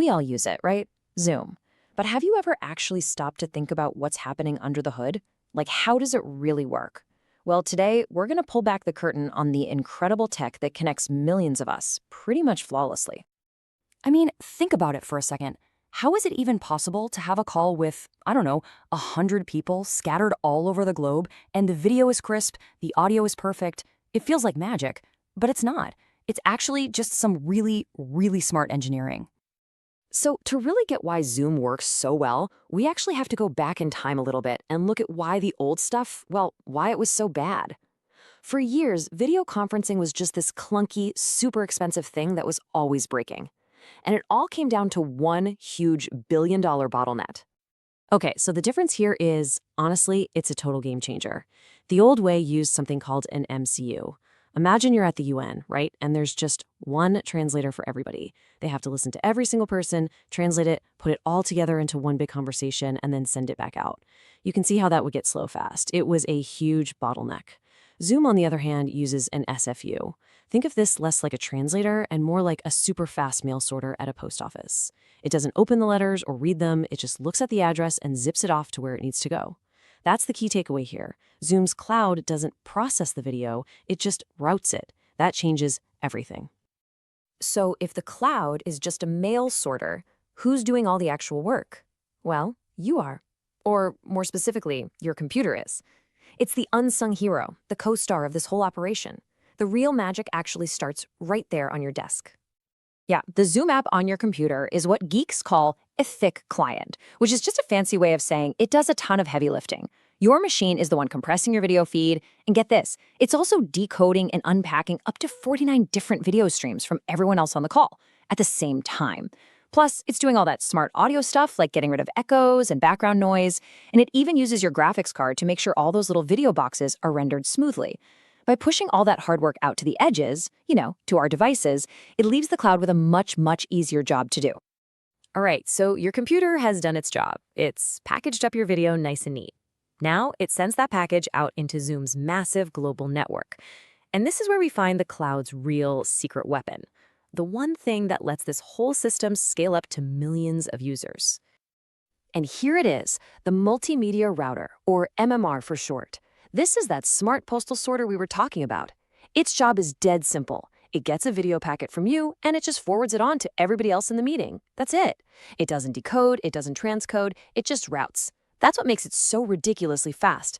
We all use it, right? Zoom. But have you ever actually stopped to think about what's happening under the hood? Like, how does it really work? Well, today, we're going to pull back the curtain on the incredible tech that connects millions of us pretty much flawlessly. I mean, think about it for a second. How is it even possible to have a call with, I don't know, 100 people scattered all over the globe, and the video is crisp, the audio is perfect? It feels like magic, but it's not. It's actually just some really, really smart engineering. So to really get why Zoom works so well, we actually have to go back in time a little bit and look at why the old stuff, well, why it was so bad. For years, video conferencing was just this clunky, super expensive thing that was always breaking. And it all came down to one huge billion-dollar bottleneck. Okay, so the difference here is, honestly, it's a total game changer. The old way used something called an MCU. Imagine you're at the UN, right? And there's just one translator for everybody. They have to listen to every single person, translate it, put it all together into one big conversation, and then send it back out. You can see how that would get slow fast. It was a huge bottleneck. Zoom, on the other hand, uses an SFU. Think of this less like a translator and more like a super fast mail sorter at a post office. It doesn't open the letters or read them, it just looks at the address and zips it off to where it needs to go. That's the key takeaway here. Zoom's cloud doesn't process the video, it just routes it. That changes everything. So if the cloud is just a mail sorter, who's doing all the actual work? Well, you are. Or more specifically, your computer is. It's the unsung hero, the co-star of this whole operation. The real magic actually starts right there on your desk. Yeah, the Zoom app on your computer is what geeks call a thick client, which is just a fancy way of saying it does a ton of heavy lifting. Your machine is the one compressing your video feed, and get this, it's also decoding and unpacking up to 49 different video streams from everyone else on the call at the same time. Plus, it's doing all that smart audio stuff like getting rid of echoes and background noise, and it even uses your graphics card to make sure all those little video boxes are rendered smoothly. By pushing all that hard work out to the edges, to our devices, it leaves the cloud with a much, much easier job to do. All right, so your computer has done its job. It's packaged up your video nice and neat. Now it sends that package out into Zoom's massive global network. And this is where we find the cloud's real secret weapon. The one thing that lets this whole system scale up to millions of users. And here it is, the multimedia router, or MMR for short. This is that smart postal sorter we were talking about. Its job is dead simple. It gets a video packet from you, and it just forwards it on to everybody else in the meeting. That's it. It doesn't decode, it doesn't transcode, it just routes. That's what makes it so ridiculously fast.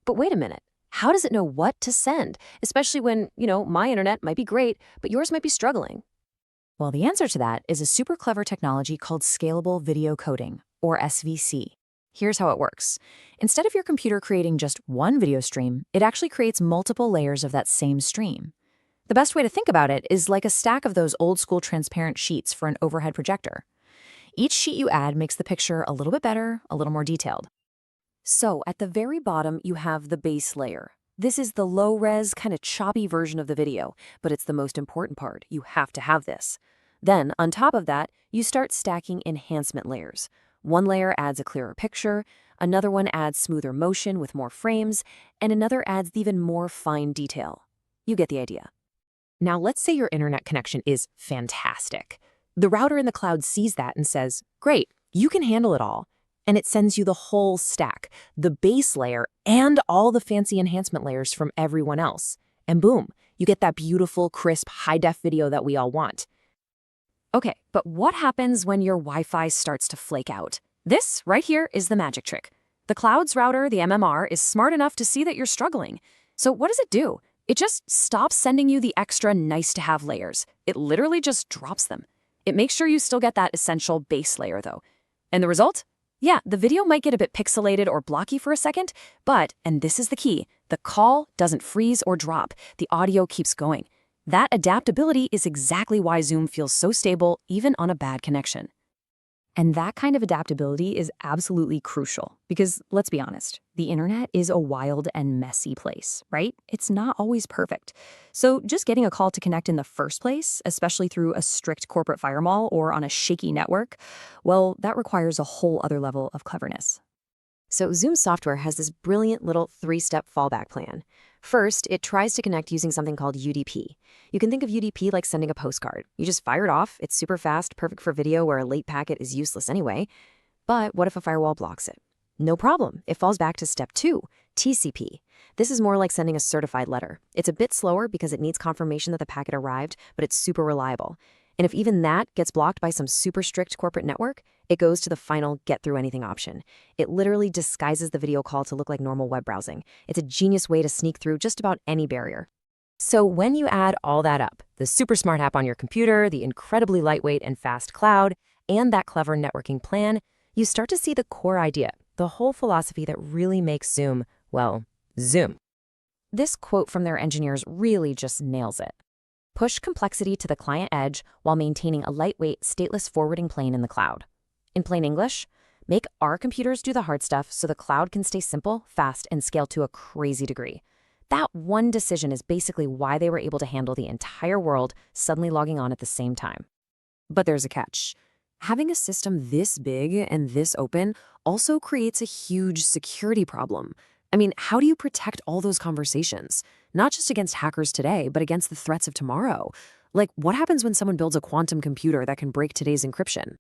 But wait a minute. How does it know what to send? Especially when, my internet might be great, but yours might be struggling. Well, the answer to that is a super clever technology called scalable video coding, or SVC. Here's how it works. Instead of your computer creating just one video stream, it actually creates multiple layers of that same stream. The best way to think about it is like a stack of those old-school transparent sheets for an overhead projector. Each sheet you add makes the picture a little bit better, a little more detailed. So at the very bottom, you have the base layer. This is the low-res, kind of choppy version of the video, but it's the most important part. You have to have this. Then, on top of that, you start stacking enhancement layers. One layer adds a clearer picture, another one adds smoother motion with more frames, and another adds even more fine detail. You get the idea. Now, let's say your internet connection is fantastic. The router in the cloud sees that and says, great, you can handle it all. And it sends you the whole stack, the base layer, and all the fancy enhancement layers from everyone else. And boom, you get that beautiful, crisp, high-def video that we all want. Okay, but what happens when your Wi-Fi starts to flake out? This right here is the magic trick. The cloud's router, the MMR, is smart enough to see that you're struggling. So what does it do? It just stops sending you the extra nice-to-have layers. It literally just drops them. It makes sure you still get that essential base layer, though. And the result? Yeah, the video might get a bit pixelated or blocky for a second, but, and this is the key, the call doesn't freeze or drop. The audio keeps going. That adaptability is exactly why Zoom feels so stable, even on a bad connection. And that kind of adaptability is absolutely crucial because, let's be honest, the internet is a wild and messy place, right? It's not always perfect. So just getting a call to connect in the first place, especially through a strict corporate firewall or on a shaky network, well, that requires a whole other level of cleverness. So Zoom software has this brilliant little 3-step fallback plan. First, it tries to connect using something called UDP. You can think of UDP like sending a postcard. You just fire it off, it's super fast, perfect for video where a late packet is useless anyway. But what if a firewall blocks it? No problem, it falls back to step 2, TCP. This is more like sending a certified letter. It's a bit slower because it needs confirmation that the packet arrived, but it's super reliable. And if even that gets blocked by some super strict corporate network, it goes to the final get through anything option. It literally disguises the video call to look like normal web browsing. It's a genius way to sneak through just about any barrier. So when you add all that up, the super smart app on your computer, the incredibly lightweight and fast cloud, and that clever networking plan, you start to see the core idea, the whole philosophy that really makes Zoom, well, Zoom. This quote from their engineers really just nails it. Push complexity to the client edge while maintaining a lightweight, stateless forwarding plane in the cloud. In plain English, make our computers do the hard stuff so the cloud can stay simple, fast, and scale to a crazy degree. That one decision is basically why they were able to handle the entire world suddenly logging on at the same time. But there's a catch. Having a system this big and this open also creates a huge security problem. I mean, how do you protect all those conversations? Not just against hackers today, but against the threats of tomorrow. Like, what happens when someone builds a quantum computer that can break today's encryption?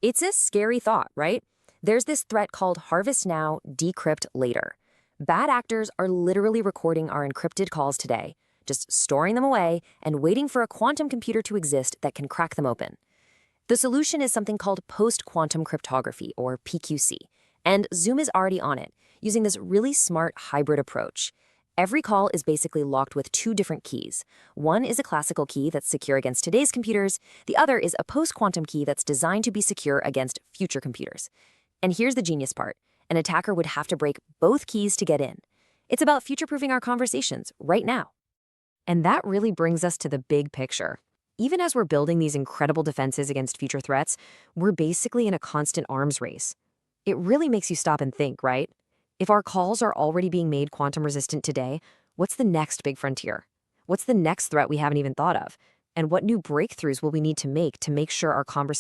It's a scary thought, right? There's this threat called harvest now, decrypt later. Bad actors are literally recording our encrypted calls today, just storing them away and waiting for a quantum computer to exist that can crack them open. The solution is something called post-quantum cryptography, or PQC, and Zoom is already on it, using this really smart hybrid approach. Every call is basically locked with 2 different keys. One is a classical key that's secure against today's computers. The other is a post-quantum key that's designed to be secure against future computers. And here's the genius part. An attacker would have to break both keys to get in. It's about future-proofing our conversations right now. And that really brings us to the big picture. Even as we're building these incredible defenses against future threats, we're basically in a constant arms race. It really makes you stop and think, right? If our calls are already being made quantum resistant today, what's the next big frontier? What's the next threat we haven't even thought of? And what new breakthroughs will we need to make sure our conversations